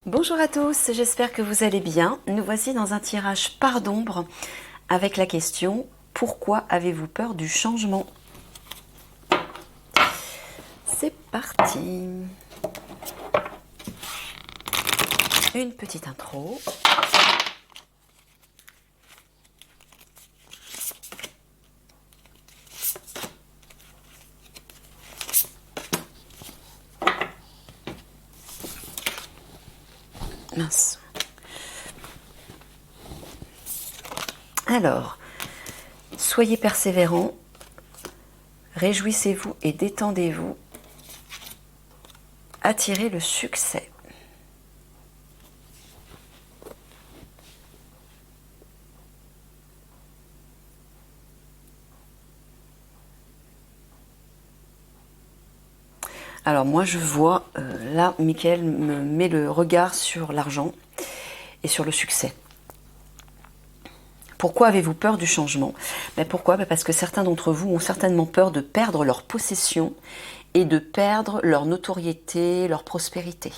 Bonjour à tous, j'espère que vous allez bien. Nous voici dans un tirage part d'ombre avec la question « Pourquoi avez-vous peur du changement ?» C'est parti. Une petite intro. Mince. Alors, soyez persévérants, réjouissez-vous et détendez-vous. Attirez le succès. Alors moi je vois, là Michael me met le regard sur l'argent et sur le succès. Pourquoi avez-vous peur du changement? Pourquoi? Parce que certains d'entre vous ont certainement peur de perdre leur possession et de perdre leur notoriété, leur prospérité.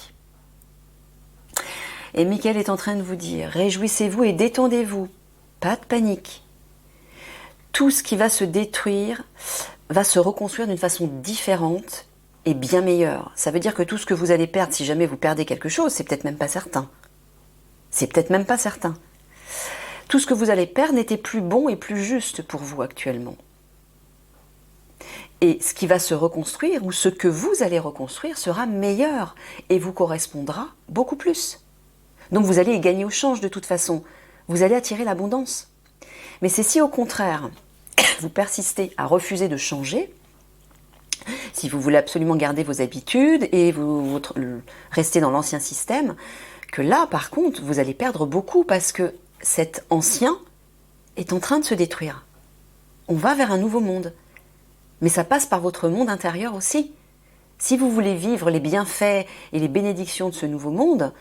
Et Michael est en train de vous dire, réjouissez-vous et détendez-vous, pas de panique. Tout ce qui va se détruire va se reconstruire d'une façon différente et bien meilleure. Ça veut dire que tout ce que vous allez perdre, si jamais vous perdez quelque chose, c'est peut-être même pas certain. C'est peut-être même pas certain. Tout ce que vous allez perdre n'était plus bon et plus juste pour vous actuellement. Et ce qui va se reconstruire, ou ce que vous allez reconstruire, sera meilleur et vous correspondra beaucoup plus. Donc vous allez y gagner au change de toute façon. Vous allez attirer l'abondance. Mais c'est si au contraire, vous persistez à refuser de changer, si vous voulez absolument garder vos habitudes et vous rester dans l'ancien système, que là, par contre, vous allez perdre beaucoup parce que cet ancien est en train de se détruire. On va vers un nouveau monde. Mais ça passe par votre monde intérieur aussi. Si vous voulez vivre les bienfaits et les bénédictions de ce nouveau monde,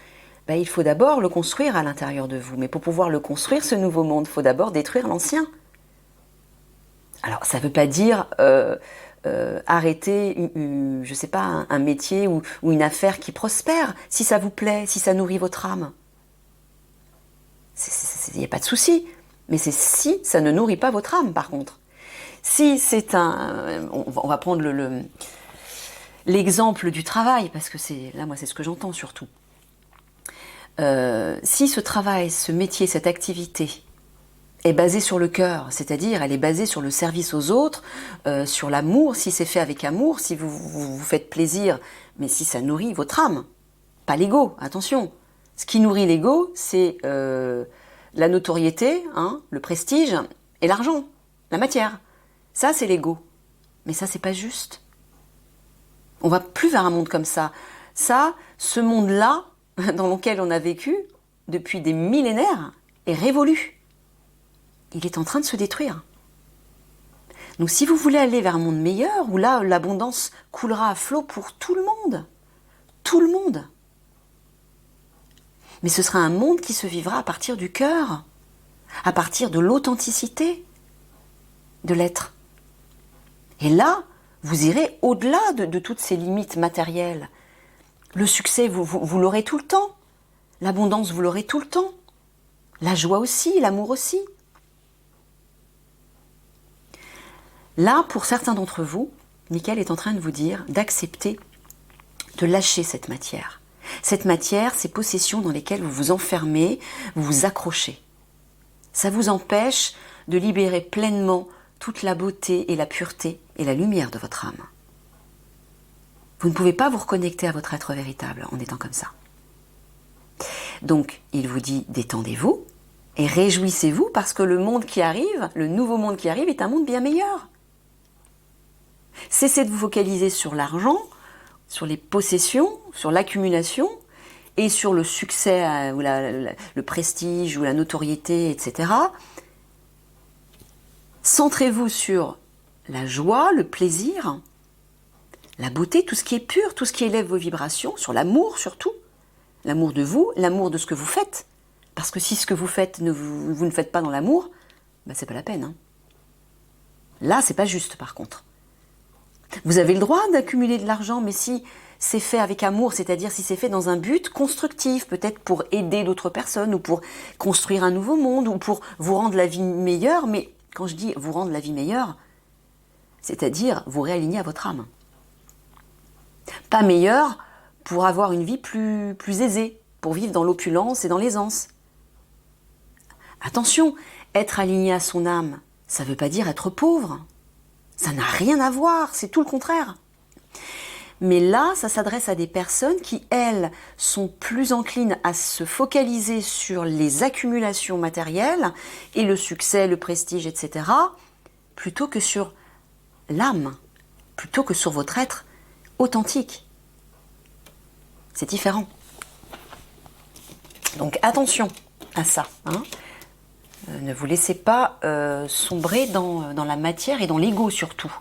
il faut d'abord le construire à l'intérieur de vous. Mais pour pouvoir le construire, ce nouveau monde, il faut d'abord détruire l'ancien. Alors, ça ne veut pas dire arrêter, je sais pas, un métier ou une affaire qui prospère, si ça vous plaît, si ça nourrit votre âme. Il n'y a pas de souci. Mais c'est si ça ne nourrit pas votre âme, par contre. Si c'est on va prendre l'exemple du travail, parce que là, moi, c'est ce que j'entends surtout. Si ce travail, ce métier, cette activité est basée sur le cœur, c'est-à-dire elle est basée sur le service aux autres, sur l'amour, si c'est fait avec amour, si vous faites plaisir, mais si ça nourrit votre âme, pas l'ego, attention. Ce qui nourrit l'ego, c'est la notoriété, le prestige et l'argent, la matière. Ça, c'est l'ego. Mais ça, c'est pas juste. On va plus vers un monde comme ça. Ça, ce monde-là, dans lequel on a vécu depuis des millénaires, est révolu. Il est en train de se détruire. Donc si vous voulez aller vers un monde meilleur, où là, l'abondance coulera à flot pour tout le monde. Tout le monde. Mais ce sera un monde qui se vivra à partir du cœur, à partir de l'authenticité de l'être. Et là, vous irez au-delà de toutes ces limites matérielles. Le succès, vous l'aurez tout le temps. L'abondance, vous l'aurez tout le temps. La joie aussi, l'amour aussi. Là, pour certains d'entre vous, Michael est en train de vous dire d'accepter de lâcher cette matière. Cette matière, ces possessions dans lesquelles vous vous enfermez, vous vous accrochez. Ça vous empêche de libérer pleinement toute la beauté et la pureté et la lumière de votre âme. Vous ne pouvez pas vous reconnecter à votre être véritable en étant comme ça. Donc, il vous dit détendez-vous et réjouissez-vous parce que le monde qui arrive, le nouveau monde qui arrive est un monde bien meilleur. Cessez de vous focaliser sur l'argent, sur les possessions, sur l'accumulation et sur le succès, ou le prestige ou la notoriété, etc. Centrez-vous sur la joie, le plaisir, la beauté, tout ce qui est pur, tout ce qui élève vos vibrations, sur l'amour surtout. L'amour de vous, l'amour de ce que vous faites. Parce que si ce que vous faites, vous ne faites pas dans l'amour, c'est pas la peine. Là, c'est pas juste par contre. Vous avez le droit d'accumuler de l'argent, mais si c'est fait avec amour, c'est-à-dire si c'est fait dans un but constructif, peut-être pour aider d'autres personnes ou pour construire un nouveau monde ou pour vous rendre la vie meilleure, mais quand je dis vous rendre la vie meilleure, c'est-à-dire vous réaligner à votre âme. Pas meilleure pour avoir une vie plus aisée, pour vivre dans l'opulence et dans l'aisance. Attention, être aligné à son âme, ça ne veut pas dire être pauvre. Ça n'a rien à voir, c'est tout le contraire. Mais là, ça s'adresse à des personnes qui, elles, sont plus enclines à se focaliser sur les accumulations matérielles et le succès, le prestige, etc., plutôt que sur l'âme, plutôt que sur votre être authentique. C'est différent. Donc attention à ça. Hein. Ne vous laissez pas sombrer dans la matière et dans l'ego surtout.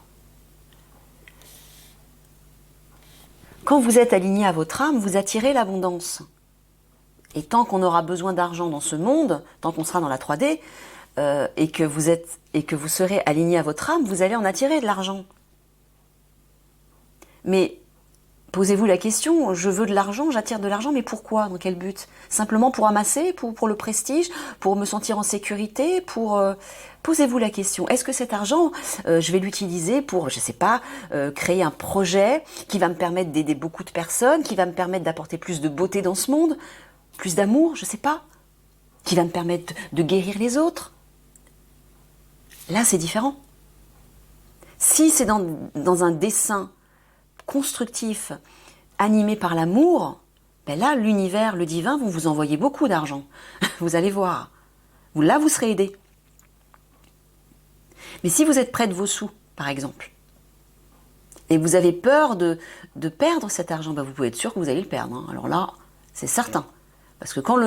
Quand vous êtes aligné à votre âme, vous attirez l'abondance. Et tant qu'on aura besoin d'argent dans ce monde, tant qu'on sera dans la 3D, et que vous serez aligné à votre âme, vous allez en attirer de l'argent. Mais posez-vous la question, je veux de l'argent, j'attire de l'argent, mais pourquoi? Dans quel but? Simplement pour amasser, pour le prestige, pour me sentir en sécurité, Posez-vous la question, est-ce que cet argent, je vais l'utiliser pour, je ne sais pas, créer un projet qui va me permettre d'aider beaucoup de personnes, qui va me permettre d'apporter plus de beauté dans ce monde, plus d'amour, je ne sais pas, qui va me permettre de guérir les autres? Là, c'est différent. Si c'est dans un dessin constructif, animé par l'amour, ben là, l'univers, le divin vont vous envoyer beaucoup d'argent. Vous allez voir. Là, vous serez aidé. Mais si vous êtes près de vos sous, par exemple, et vous avez peur de perdre cet argent, ben vous pouvez être sûr que vous allez le perdre. Hein. Alors là, c'est certain. Parce que quand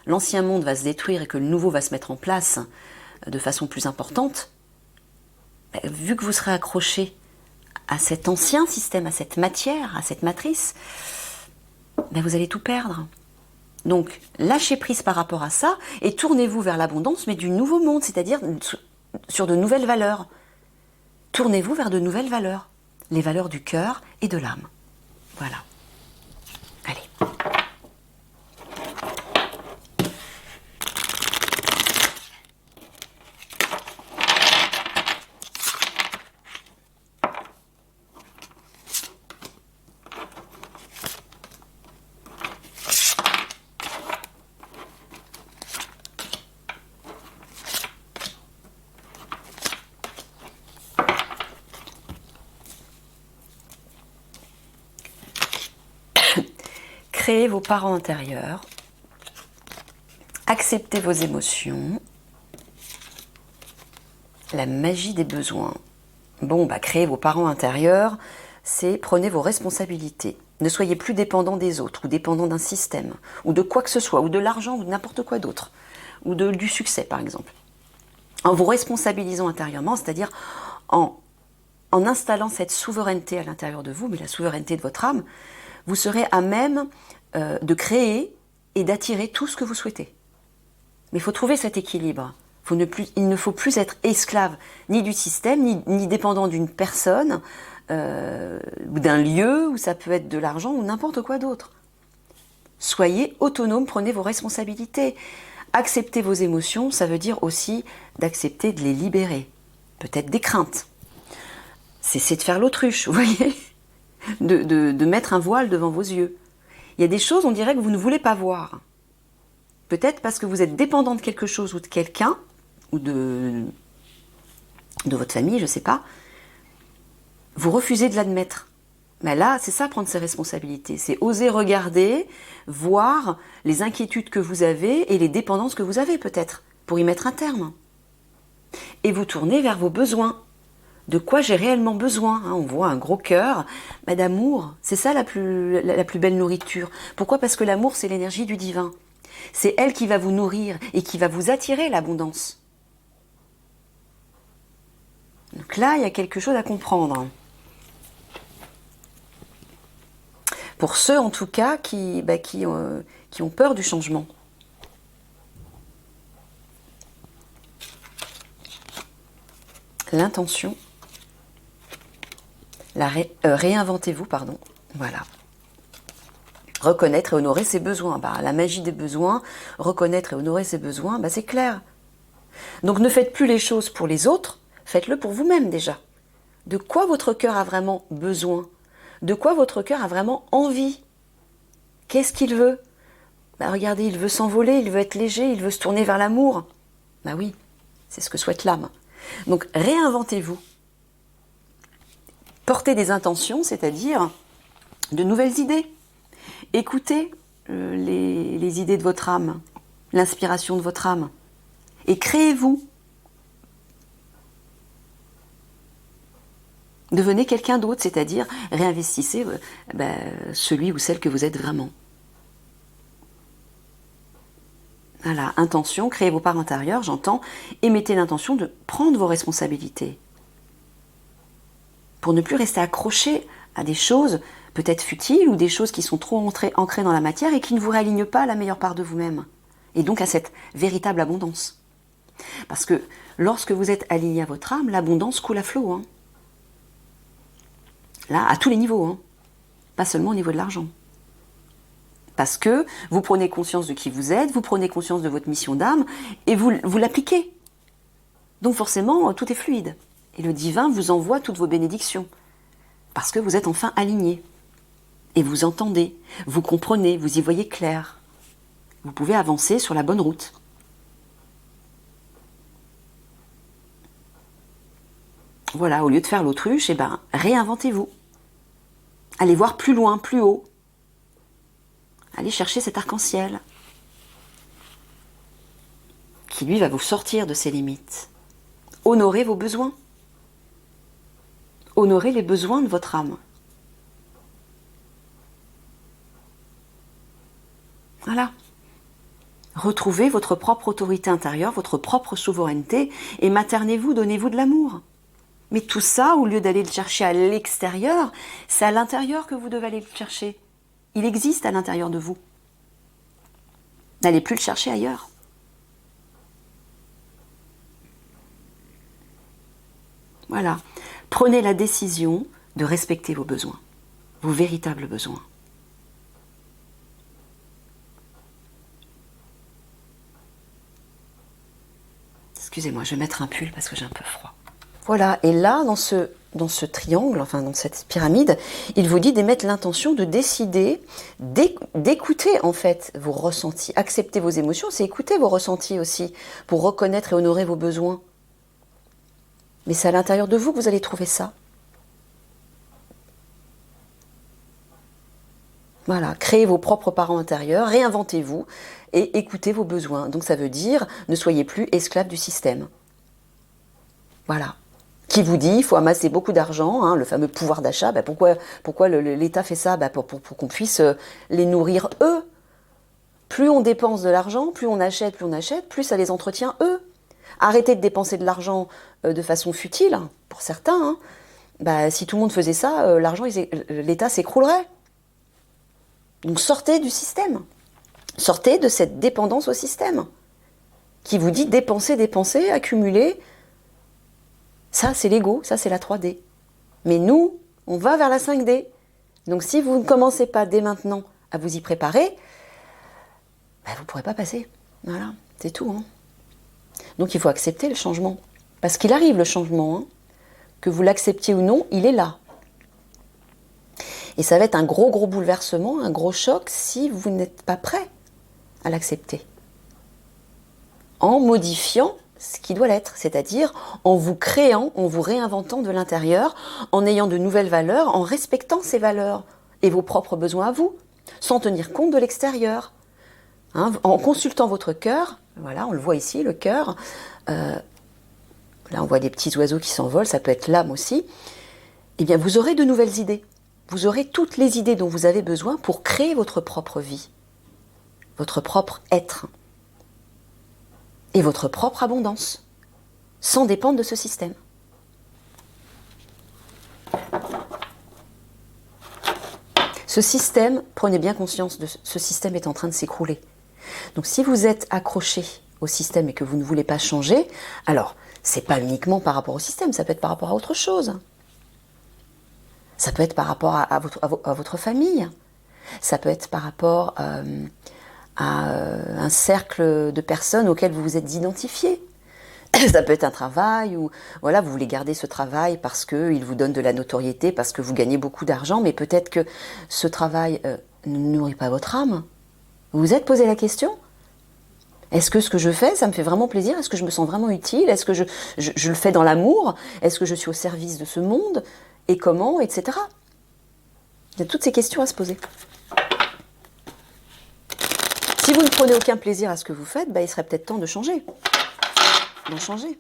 l'ancien monde va se détruire et que le nouveau va se mettre en place de façon plus importante, ben, vu que vous serez accroché à cet ancien système, à cette matière, à cette matrice, ben vous allez tout perdre. Donc, lâchez prise par rapport à ça et tournez-vous vers l'abondance, mais du nouveau monde, c'est-à-dire sur de nouvelles valeurs. Tournez-vous vers de nouvelles valeurs, les valeurs du cœur et de l'âme. Voilà. Allez. Créez vos parents intérieurs, acceptez vos émotions, la magie des besoins. Bon, bah, créez vos parents intérieurs, c'est prenez vos responsabilités. Ne soyez plus dépendant des autres, ou dépendant d'un système, ou de quoi que ce soit, ou de l'argent, ou de n'importe quoi d'autre, ou du succès par exemple. En vous responsabilisant intérieurement, c'est-à-dire en installant cette souveraineté à l'intérieur de vous, mais la souveraineté de votre âme, vous serez à même de créer et d'attirer tout ce que vous souhaitez. Mais il faut trouver cet équilibre. Il ne faut plus être esclave ni du système, ni dépendant d'une personne, ou d'un lieu, où ça peut être de l'argent, ou n'importe quoi d'autre. Soyez autonome, prenez vos responsabilités. Accepter vos émotions, ça veut dire aussi d'accepter de les libérer. Peut-être des craintes. Cessez de faire l'autruche, vous voyez, de mettre un voile devant vos yeux. Il y a des choses, on dirait que vous ne voulez pas voir. Peut-être parce que vous êtes dépendant de quelque chose ou de quelqu'un, ou de votre famille, je ne sais pas. Vous refusez de l'admettre. Mais là, c'est ça, prendre ses responsabilités. C'est oser regarder, voir les inquiétudes que vous avez et les dépendances que vous avez peut-être, pour y mettre un terme. Et vous tournez vers vos besoins. De quoi j'ai réellement besoin, hein. On voit un gros cœur d'amour. C'est ça la plus belle nourriture. Pourquoi? Parce que l'amour, c'est l'énergie du divin. C'est elle qui va vous nourrir et qui va vous attirer l'abondance. Donc là, il y a quelque chose à comprendre. Pour ceux, en tout cas, qui ont peur du changement. L'intention. Réinventez-vous, pardon. Voilà. Reconnaître et honorer ses besoins. Bah, la magie des besoins, reconnaître et honorer ses besoins, bah, c'est clair. Donc ne faites plus les choses pour les autres, faites-le pour vous-même déjà. De quoi votre cœur a vraiment besoin? De quoi votre cœur a vraiment envie? Qu'est-ce qu'il veut? Bah, regardez, il veut s'envoler, il veut être léger, il veut se tourner vers l'amour. Bah oui, c'est ce que souhaite l'âme. Donc réinventez-vous. Portez des intentions, c'est-à-dire de nouvelles idées. Écoutez les idées de votre âme, l'inspiration de votre âme. Et créez-vous. Devenez quelqu'un d'autre, c'est-à-dire réinvestissez celui ou celle que vous êtes vraiment. Voilà, intention, créez vos parts intérieures, j'entends, et mettez l'intention de prendre vos responsabilités. Pour ne plus rester accroché à des choses peut-être futiles ou des choses qui sont trop ancrées dans la matière et qui ne vous réalignent pas à la meilleure part de vous-même. Et donc à cette véritable abondance. Parce que lorsque vous êtes aligné à votre âme, l'abondance coule à flot. Hein. Là, à tous les niveaux, hein. Pas seulement au niveau de l'argent. Parce que vous prenez conscience de qui vous êtes, vous prenez conscience de votre mission d'âme et vous l'appliquez. Donc forcément, tout est fluide. Et le divin vous envoie toutes vos bénédictions. Parce que vous êtes enfin aligné. Et vous entendez, vous comprenez, vous y voyez clair. Vous pouvez avancer sur la bonne route. Voilà, au lieu de faire l'autruche, réinventez-vous. Allez voir plus loin, plus haut. Allez chercher cet arc-en-ciel qui, lui, va vous sortir de ses limites. Honorez vos besoins. Honorez les besoins de votre âme. Voilà. Retrouvez votre propre autorité intérieure, votre propre souveraineté et maternez-vous, donnez-vous de l'amour. Mais tout ça, au lieu d'aller le chercher à l'extérieur, c'est à l'intérieur que vous devez aller le chercher. Il existe à l'intérieur de vous. N'allez plus le chercher ailleurs. Voilà. Prenez la décision de respecter vos besoins, vos véritables besoins. Excusez-moi, je vais mettre un pull parce que j'ai un peu froid. Voilà, et là, dans ce triangle, enfin dans cette pyramide, il vous dit d'émettre l'intention de décider, d'écouter en fait vos ressentis. Accepter vos émotions, c'est écouter vos ressentis aussi, pour reconnaître et honorer vos besoins. Mais c'est à l'intérieur de vous que vous allez trouver ça. Voilà, créez vos propres parents intérieurs, réinventez-vous et écoutez vos besoins. Donc ça veut dire, ne soyez plus esclave du système. Voilà. Qui vous dit, il faut amasser beaucoup d'argent, hein, le fameux pouvoir d'achat. Pourquoi l'État fait ça? Pour qu'on puisse les nourrir eux. Plus on dépense de l'argent, plus on achète, plus ça les entretient eux. Arrêtez de dépenser de l'argent de façon futile, hein, pour certains. Hein. Si tout le monde faisait ça, l'État s'écroulerait. Donc sortez du système. Sortez de cette dépendance au système. Qui vous dit dépenser, accumuler. Ça, c'est l'ego, ça, c'est la 3D. Mais nous, on va vers la 5D. Donc, si vous ne commencez pas dès maintenant à vous y préparer, vous ne pourrez pas passer. Voilà, c'est tout. Hein. Donc, il faut accepter le changement. Parce qu'il arrive, le changement. Hein. Que vous l'acceptiez ou non, il est là. Et ça va être un gros bouleversement, un gros choc, si vous n'êtes pas prêt à l'accepter. En modifiant ce qui doit l'être, c'est-à-dire en vous créant, en vous réinventant de l'intérieur, en ayant de nouvelles valeurs, en respectant ces valeurs et vos propres besoins à vous, sans tenir compte de l'extérieur. Hein, en consultant votre cœur, voilà, on le voit ici, le cœur, là on voit des petits oiseaux qui s'envolent, ça peut être l'âme aussi, eh bien vous aurez de nouvelles idées. Vous aurez toutes les idées dont vous avez besoin pour créer votre propre vie, votre propre être. Et votre propre abondance, sans dépendre de ce système. Ce système, prenez bien conscience, ce système est en train de s'écrouler. Donc si vous êtes accroché au système et que vous ne voulez pas changer, alors, c'est pas uniquement par rapport au système, ça peut être par rapport à autre chose. Ça peut être par rapport à votre famille. Ça peut être par rapport à un cercle de personnes auxquelles vous vous êtes identifié. Ça peut être un travail où voilà, vous voulez garder ce travail parce qu'il vous donne de la notoriété, parce que vous gagnez beaucoup d'argent, mais peut-être que ce travail ne nourrit pas votre âme. Vous vous êtes posé la question? Est-ce que ce que je fais, ça me fait vraiment plaisir? Est-ce que je me sens vraiment utile? Est-ce que je le fais dans l'amour? Est-ce que je suis au service de ce monde? Et comment? Etc. Il y a toutes ces questions à se poser. Si vous ne prenez aucun plaisir à ce que vous faites, il serait peut-être temps de changer. D'en changer.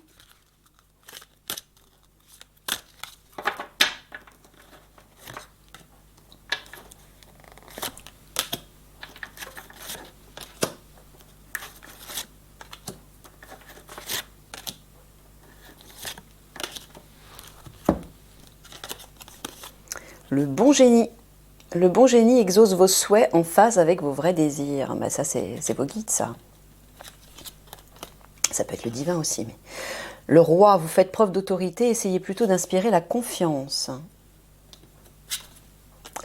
Le bon génie. Le bon génie exauce vos souhaits en phase avec vos vrais désirs. Ça, c'est vos guides, ça. Ça peut être le divin aussi. Mais... Le roi, vous faites preuve d'autorité, essayez plutôt d'inspirer la confiance.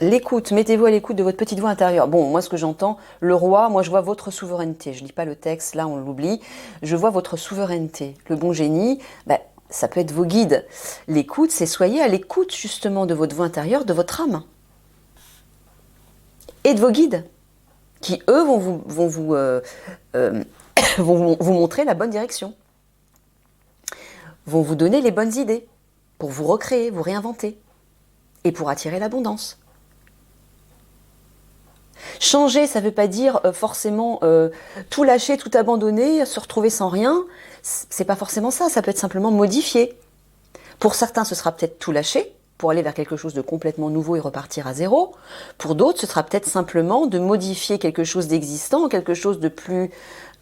L'écoute, mettez-vous à l'écoute de votre petite voix intérieure. Bon, moi ce que j'entends, le roi, moi je vois votre souveraineté. Je ne lis pas le texte, là on l'oublie. Je vois votre souveraineté. Le bon génie, ça peut être vos guides. L'écoute, c'est soyez à l'écoute justement de votre voix intérieure, de votre âme. Et de vos guides, qui eux vont vous montrer la bonne direction. Vont vous donner les bonnes idées pour vous recréer, vous réinventer et pour attirer l'abondance. Changer, ça ne veut pas dire forcément tout lâcher, tout abandonner, se retrouver sans rien. C'est pas forcément ça, ça peut être simplement modifier. Pour certains, ce sera peut-être tout lâcher pour aller vers quelque chose de complètement nouveau et repartir à zéro. Pour d'autres, ce sera peut-être simplement de modifier quelque chose d'existant, quelque chose de plus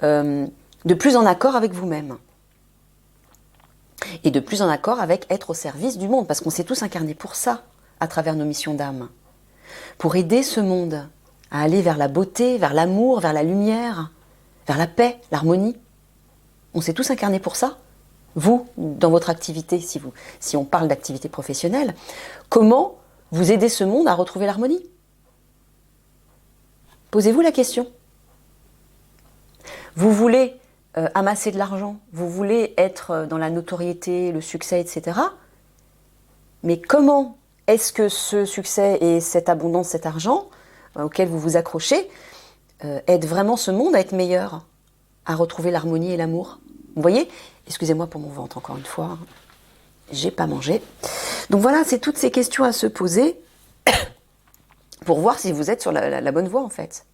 en accord avec vous-même. Et de plus en accord avec être au service du monde, parce qu'on s'est tous incarnés pour ça, à travers nos missions d'âme. Pour aider ce monde à aller vers la beauté, vers l'amour, vers la lumière, vers la paix, l'harmonie. On s'est tous incarnés pour ça. Vous, dans votre activité, si on parle d'activité professionnelle, comment vous aidez ce monde à retrouver l'harmonie? Posez-vous la question. Vous voulez amasser de l'argent, vous voulez être dans la notoriété, le succès, etc. Mais comment est-ce que ce succès et cette abondance, cet argent auquel vous vous accrochez aident vraiment ce monde à être meilleur, à retrouver l'harmonie et l'amour? Vous voyez? Excusez-moi pour mon ventre, encore une fois. J'ai pas mangé. Donc voilà, c'est toutes ces questions à se poser pour voir si vous êtes sur la bonne voie, en fait.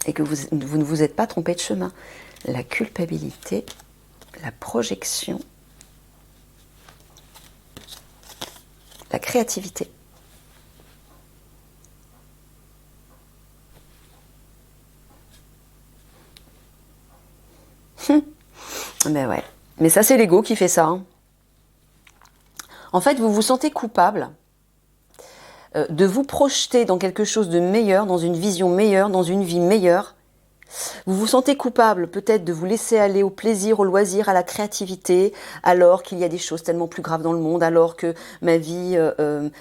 Et que vous ne vous êtes pas trompé de chemin. La culpabilité, la projection, la créativité. Mais ouais. Mais ça, c'est l'ego qui fait ça. Hein. En fait, vous vous sentez coupable de vous projeter dans quelque chose de meilleur, dans une vision meilleure, dans une vie meilleure. Vous vous sentez coupable peut-être de vous laisser aller au plaisir, au loisir, à la créativité, alors qu'il y a des choses tellement plus graves dans le monde, alors que ma vie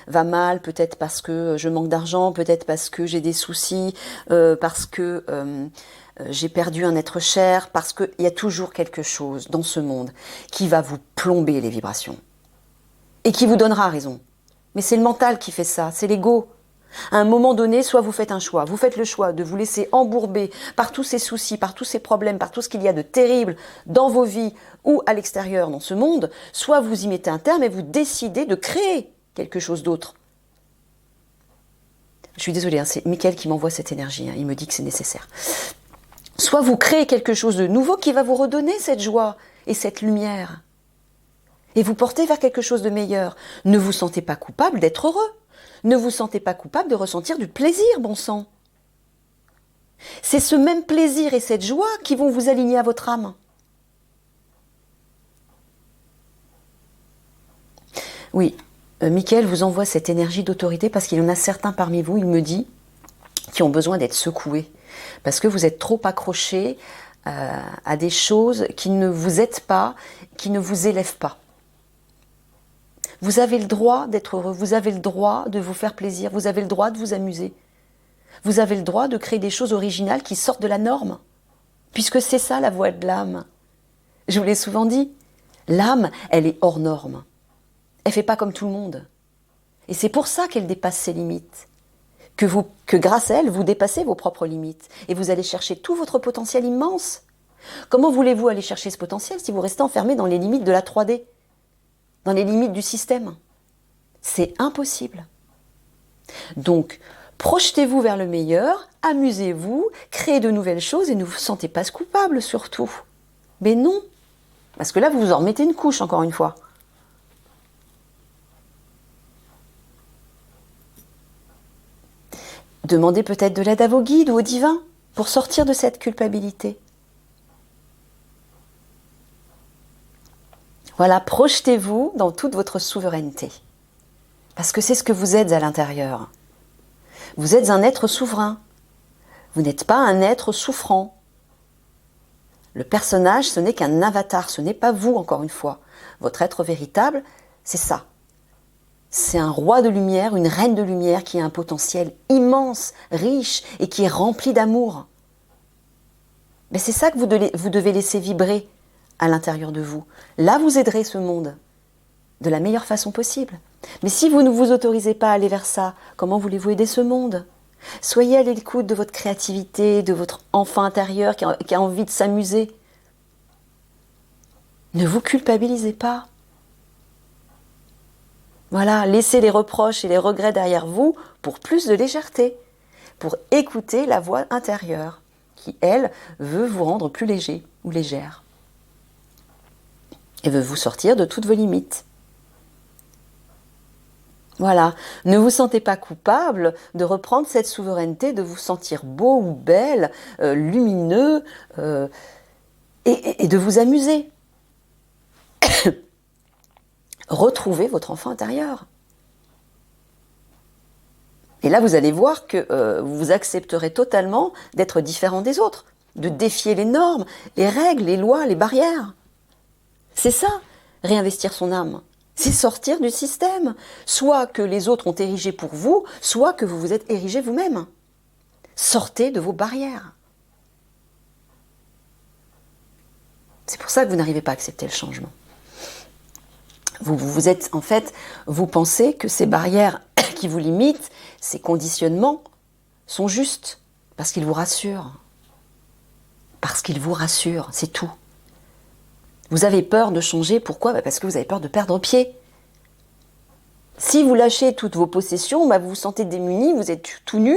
va mal, peut-être parce que je manque d'argent, peut-être parce que j'ai des soucis, parce que j'ai perdu un être cher, parce qu'il y a toujours quelque chose dans ce monde qui va vous plomber les vibrations et qui vous donnera raison. Mais c'est le mental qui fait ça, c'est l'ego. À un moment donné, soit vous faites un choix, vous faites le choix de vous laisser embourber par tous ces soucis, par tous ces problèmes, par tout ce qu'il y a de terrible dans vos vies ou à l'extérieur dans ce monde, soit vous y mettez un terme et vous décidez de créer quelque chose d'autre. Je suis désolée, c'est Mickaël qui m'envoie cette énergie, il me dit que c'est nécessaire. Soit vous créez quelque chose de nouveau qui va vous redonner cette joie et cette lumière. Et vous portez vers quelque chose de meilleur. Ne vous sentez pas coupable d'être heureux. Ne vous sentez pas coupable de ressentir du plaisir, bon sang. C'est ce même plaisir et cette joie qui vont vous aligner à votre âme. Oui, Mickaël vous envoie cette énergie d'autorité parce qu'il y en a certains parmi vous, il me dit, qui ont besoin d'être secoués. Parce que vous êtes trop accrochés à des choses qui ne vous aident pas, qui ne vous élèvent pas. Vous avez le droit d'être heureux, vous avez le droit de vous faire plaisir, vous avez le droit de vous amuser. Vous avez le droit de créer des choses originales qui sortent de la norme, puisque c'est ça la voie de l'âme. Je vous l'ai souvent dit, l'âme, elle est hors norme. Elle ne fait pas comme tout le monde. Et c'est pour ça qu'elle dépasse ses limites. Que grâce à elle, vous dépassez vos propres limites. Et vous allez chercher tout votre potentiel immense. Comment voulez-vous aller chercher ce potentiel si vous restez enfermé dans les limites de la 3D, dans les limites du système? C'est impossible. Donc, projetez-vous vers le meilleur, amusez-vous, créez de nouvelles choses et ne vous sentez pas coupable surtout. Mais non, parce que là, vous vous en remettez une couche, encore une fois. Demandez peut-être de l'aide à vos guides ou au divin pour sortir de cette culpabilité. Voilà, projetez-vous dans toute votre souveraineté. Parce que c'est ce que vous êtes à l'intérieur. Vous êtes un être souverain. Vous n'êtes pas un être souffrant. Le personnage, ce n'est qu'un avatar, ce n'est pas vous, encore une fois. Votre être véritable, c'est ça. C'est un roi de lumière, une reine de lumière qui a un potentiel immense, riche et qui est rempli d'amour. Mais c'est ça que vous devez laisser vibrer à l'intérieur de vous. Là, vous aiderez ce monde de la meilleure façon possible. Mais si vous ne vous autorisez pas à aller vers ça, comment voulez-vous aider ce monde? Soyez à l'écoute de votre créativité, de votre enfant intérieur qui a envie de s'amuser. Ne vous culpabilisez pas. Voilà, laissez les reproches et les regrets derrière vous pour plus de légèreté, pour écouter la voix intérieure qui, elle, veut vous rendre plus léger ou légère et veut vous sortir de toutes vos limites. Voilà, ne vous sentez pas coupable de reprendre cette souveraineté, de vous sentir beau ou belle, lumineux, et de vous amuser. Retrouvez votre enfant intérieur. Et là, vous allez voir que vous accepterez totalement d'être différent des autres, de défier les normes, les règles, les lois, les barrières. C'est ça, réinvestir son âme. C'est sortir du système, soit que les autres ont érigé pour vous, soit que vous vous êtes érigé vous-même. Sortez de vos barrières. C'est pour ça que vous n'arrivez pas à accepter le changement. Vous pensez que ces barrières qui vous limitent, ces conditionnements, sont justes, parce qu'ils vous rassurent. Parce qu'ils vous rassurent, c'est tout. Vous avez peur de changer, pourquoi? Parce que vous avez peur de perdre pied. Si vous lâchez toutes vos possessions, vous vous sentez démuni, vous êtes tout nu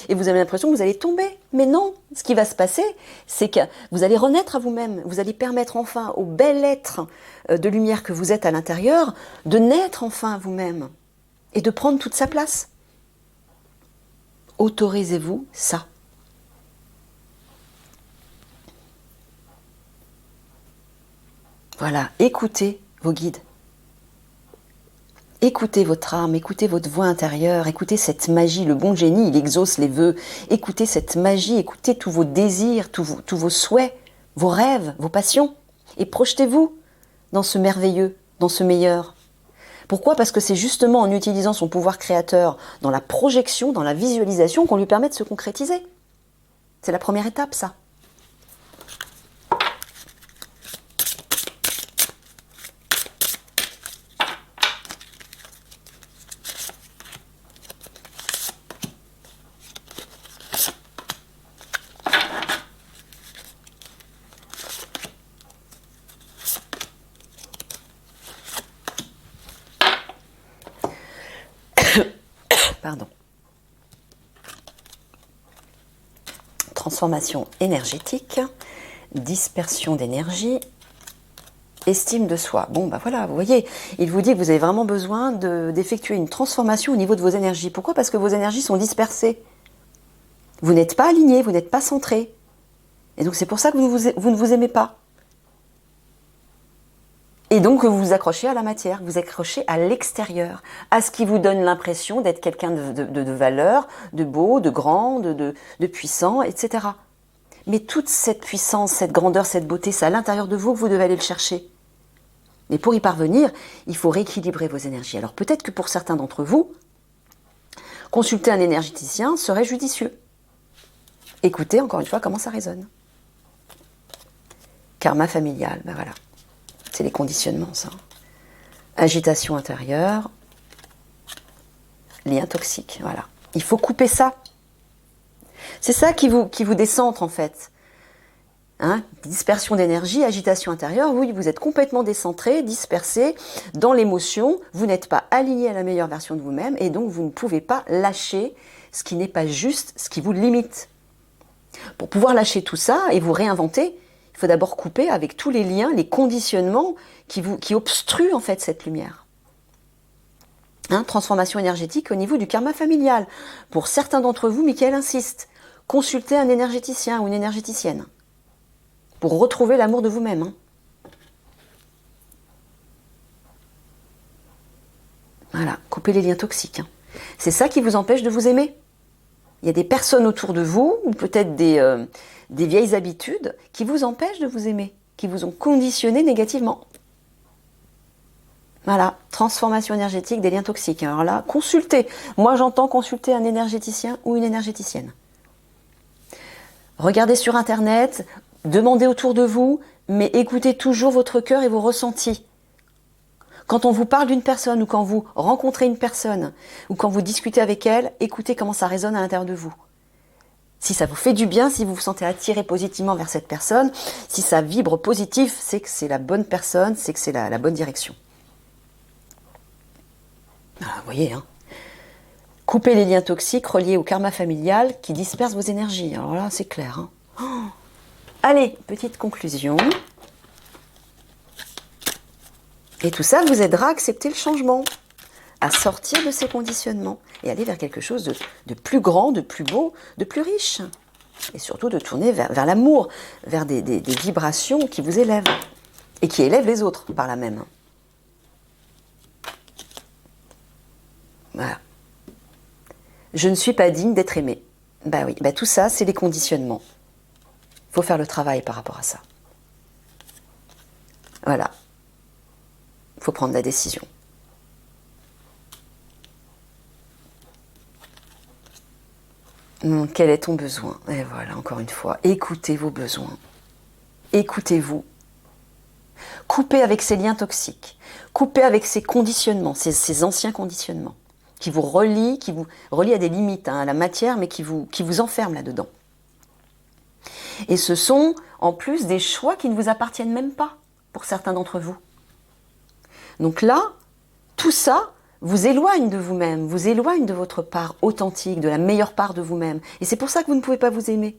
et vous avez l'impression que vous allez tomber. Mais non, ce qui va se passer, c'est que vous allez renaître à vous-même. Vous allez permettre enfin au bel être de lumière que vous êtes à l'intérieur de naître enfin à vous-même et de prendre toute sa place. Autorisez-vous ça. Voilà, écoutez vos guides. Écoutez votre âme, écoutez votre voix intérieure, écoutez cette magie. Le bon génie, il exauce les vœux. Écoutez cette magie, écoutez tous vos désirs, tous vos souhaits, vos rêves, vos passions. Et projetez-vous dans ce merveilleux, dans ce meilleur. Pourquoi? Parce que c'est justement en utilisant son pouvoir créateur, dans la projection, dans la visualisation, qu'on lui permet de se concrétiser. C'est la première étape, ça. Pardon. Transformation énergétique, dispersion d'énergie, estime de soi. Bon, voilà, vous voyez, il vous dit que vous avez vraiment besoin d'effectuer une transformation au niveau de vos énergies. Pourquoi? Parce que vos énergies sont dispersées. Vous n'êtes pas aligné, vous n'êtes pas centré. Et donc c'est pour ça que vous ne vous aimez pas. Et donc vous vous accrochez à la matière, vous accrochez à l'extérieur, à ce qui vous donne l'impression d'être quelqu'un de valeur, de beau, de grand, de puissant, etc. Mais toute cette puissance, cette grandeur, cette beauté, c'est à l'intérieur de vous que vous devez aller le chercher. Mais pour y parvenir, il faut rééquilibrer vos énergies. Alors peut-être que pour certains d'entre vous, consulter un énergéticien serait judicieux. Écoutez encore une fois comment ça résonne. Karma familial, ben voilà. C'est les conditionnements, ça. Agitation intérieure, lien toxique, voilà. Il faut couper ça. C'est ça qui vous décentre, en fait. Hein, dispersion d'énergie, agitation intérieure, oui, vous êtes complètement décentré, dispersé dans l'émotion, vous n'êtes pas aligné à la meilleure version de vous-même, et donc vous ne pouvez pas lâcher ce qui n'est pas juste, ce qui vous limite. Pour pouvoir lâcher tout ça et vous réinventer, il faut d'abord couper avec tous les liens, les conditionnements qui obstruent en fait cette lumière. Hein, transformation énergétique au niveau du karma familial. Pour certains d'entre vous, Michael insiste, consultez un énergéticien ou une énergéticienne pour retrouver l'amour de vous-même. Hein. Voilà, coupez les liens toxiques. Hein. C'est ça qui vous empêche de vous aimer. Il y a des personnes autour de vous, ou peut-être des vieilles habitudes, qui vous empêchent de vous aimer, qui vous ont conditionné négativement. Voilà, transformation énergétique des liens toxiques. Alors là, consultez. Moi, j'entends consulter un énergéticien ou une énergéticienne. Regardez sur Internet, demandez autour de vous, mais écoutez toujours votre cœur et vos ressentis. Quand on vous parle d'une personne ou quand vous rencontrez une personne ou quand vous discutez avec elle, écoutez comment ça résonne à l'intérieur de vous. Si ça vous fait du bien, si vous vous sentez attiré positivement vers cette personne, si ça vibre positif, c'est que c'est la bonne personne, c'est que c'est la bonne direction. Ah, vous voyez, hein. Coupez les liens toxiques reliés au karma familial qui dispersent vos énergies. Alors là, c'est clair. Hein. Oh. Allez, petite conclusion. Et tout ça vous aidera à accepter le changement, à sortir de ces conditionnements et aller vers quelque chose de plus grand, de plus beau, de plus riche. Et surtout de tourner vers l'amour, vers des vibrations qui vous élèvent et qui élèvent les autres par là même. Voilà. Je ne suis pas digne d'être aimée. Ben oui, ben tout ça, c'est les conditionnements. Il faut faire le travail par rapport à ça. Voilà. Il faut prendre la décision. Quel est ton besoin? Et voilà, encore une fois, écoutez vos besoins. Écoutez-vous. Coupez avec ces liens toxiques. Coupez avec ces conditionnements, ces anciens conditionnements, qui vous relient à des limites, hein, à la matière, mais qui vous enferment là-dedans. Et ce sont, en plus, des choix qui ne vous appartiennent même pas, pour certains d'entre vous. Donc là, tout ça vous éloigne de vous-même, vous éloigne de votre part authentique, de la meilleure part de vous-même. Et c'est pour ça que vous ne pouvez pas vous aimer.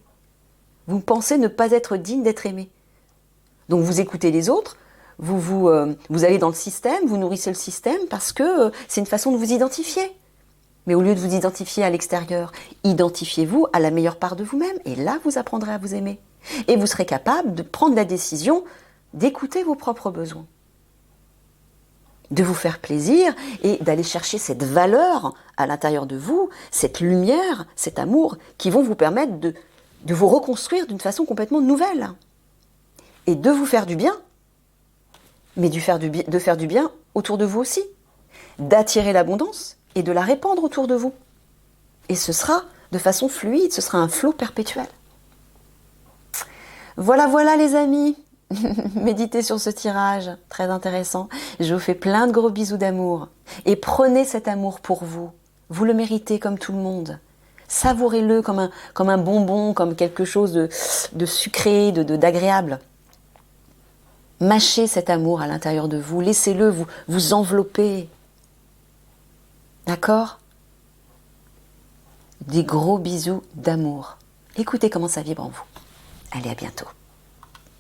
Vous pensez ne pas être digne d'être aimé. Donc vous écoutez les autres, vous allez dans le système, vous nourrissez le système parce que c'est une façon de vous identifier. Mais au lieu de vous identifier à l'extérieur, identifiez-vous à la meilleure part de vous-même. Et là, vous apprendrez à vous aimer. Et vous serez capable de prendre la décision d'écouter vos propres besoins, de vous faire plaisir et d'aller chercher cette valeur à l'intérieur de vous, cette lumière, cet amour, qui vont vous permettre de vous reconstruire d'une façon complètement nouvelle. Et de vous faire du bien, mais de faire du bien autour de vous aussi, d'attirer l'abondance et de la répandre autour de vous. Et ce sera de façon fluide, ce sera un flot perpétuel. Voilà, voilà les amis. Méditez sur ce tirage, très intéressant. Je vous fais plein de gros bisous d'amour. Et prenez cet amour pour vous. Vous le méritez comme tout le monde. Savourez-le comme un bonbon, comme quelque chose de sucré, d'agréable. Mâchez cet amour à l'intérieur de vous. Laissez-le vous envelopper. D'accord? Des gros bisous d'amour. Écoutez comment ça vibre en vous. Allez, à bientôt.